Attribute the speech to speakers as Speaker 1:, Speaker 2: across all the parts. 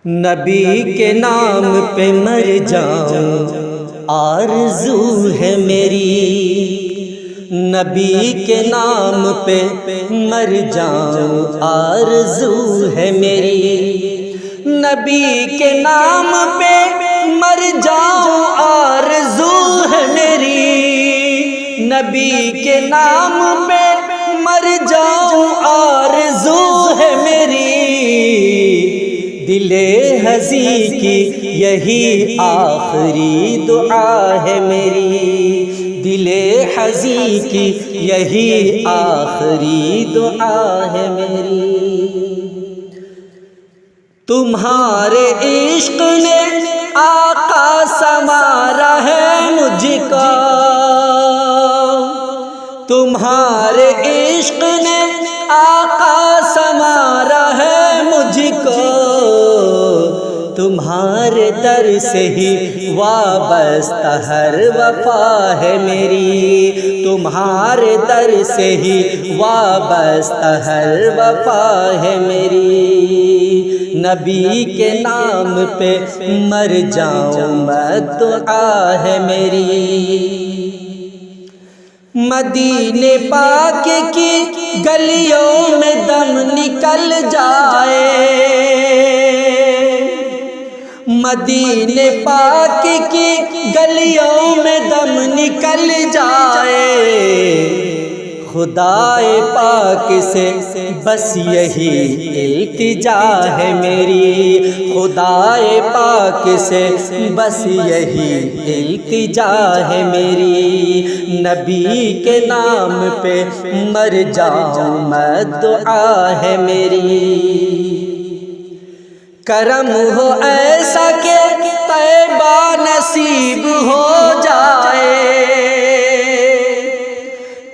Speaker 1: نبی کے نام پہ مر جاؤں آرزو ہے میری، نبی کے نام پہ مر جاؤں آرزو ہے میری، نبی کے نام پہ مر جاؤں آرزو ہے میری، نبی کے نام پہ مر جاؤں آرزو ہے میری، دل ہزی کی یہی آخری دعا ہے میری، دل ہزی کی یہی آخری دعا ہے میری۔ تمہارے عشق نے آقا سنوارا ہے مجھ کو، تمہارے عشق نے آقا سنوارا ہے مجھ کو، تمہارے در سے ہی وابستہ ہر وفا ہے میری، تمہارے در سے ہی وابستہ ہر وفا ہے میری، نبی کے نام پہ مر جاؤں میں دعا ہے میری۔ مدینے پاک کی گلیوں میں دم نکل جائے، مدینے پاک کی گلیوں میں دم نکل جائے، خدائے پاک سے بس یہی التجا ہے میری، خدائے پاک سے بس یہی التجا ہے میری، نبی کے نام پہ مر جاؤں میں دعا ہے میری۔ کرم ہو ایسا کہ طیبہ نصیب ہو جائے،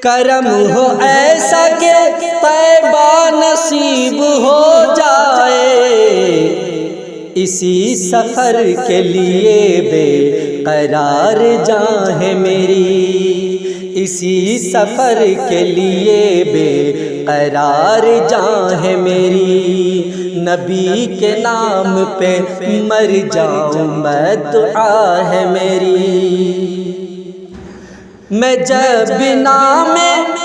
Speaker 1: کرم ہو ایسا کہ طیبہ نصیب ہو جائے، اسی سفر کے لیے بے قرار جاں ہے میری، اسی سفر کے لیے بے قرار جاں ہے میری، نبی کے نام پہ مر جاؤں میں دعا ہے میری۔ میں جب نام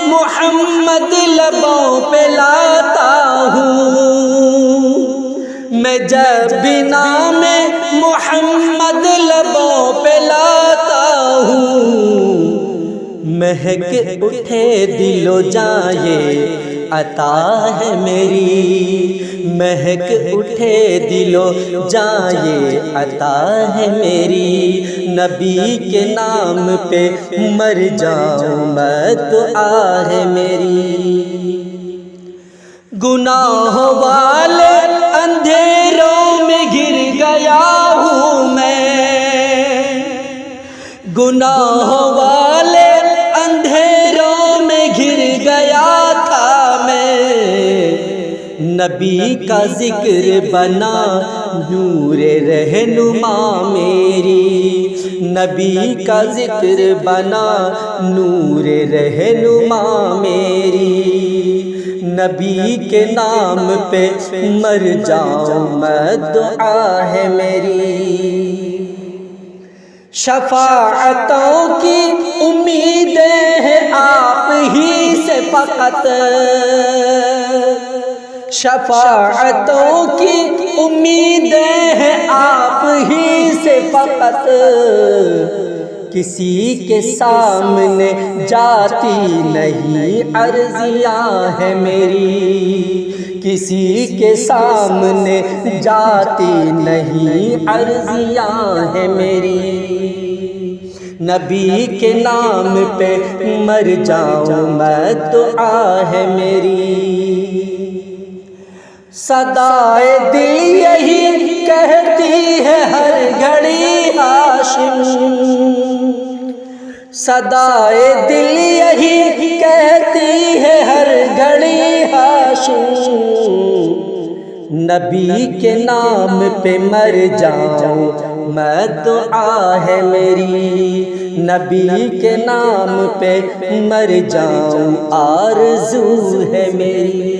Speaker 1: محمد لبوں پہ لاتا ہوں، میں جب نام محمد لبوں پہ لاتا ہوں، مہک اٹھے دل و جاں یہ عطا ہے میری، مہک اٹھے دل و جاں یہ عطا ہے میری، نبی کے نام پہ مر جاؤں میں دعا ہے میری۔ گناہ والے اندھیروں میں گر گیا ہوں میں، گناہ والے اندھیروں میں گر گیا تھا میں، نبی کا ذکر بنا نور رہنما میری، نبی کا ذکر بنا نور رہنما میری، نبی کے نام پہ مر جاؤں میں دعا ہے میری۔ شفاعتوں کی امیدیں ہیں آپ ہی سے فقط، شفاعتوں کی امیدیں ہیں آپ ہی سے فقط، کسی کے سامنے جاتی نہیں عرضیاں ہے میری، کسی کے سامنے جاتی نہیں عرضیاں ہے میری، نبی کے نام پہ مر جاؤں میں دعا ہے میری۔ صدائے دل یہی کہتی ہے ہر گھڑی ہاشم، صدائے دل یہی کہتی ہے ہر گھڑی ہاشم، نبی کے نام پہ مر جاؤں میں دعا ہے میری، نبی کے نام پہ مر جاؤں آرزو ہے میری۔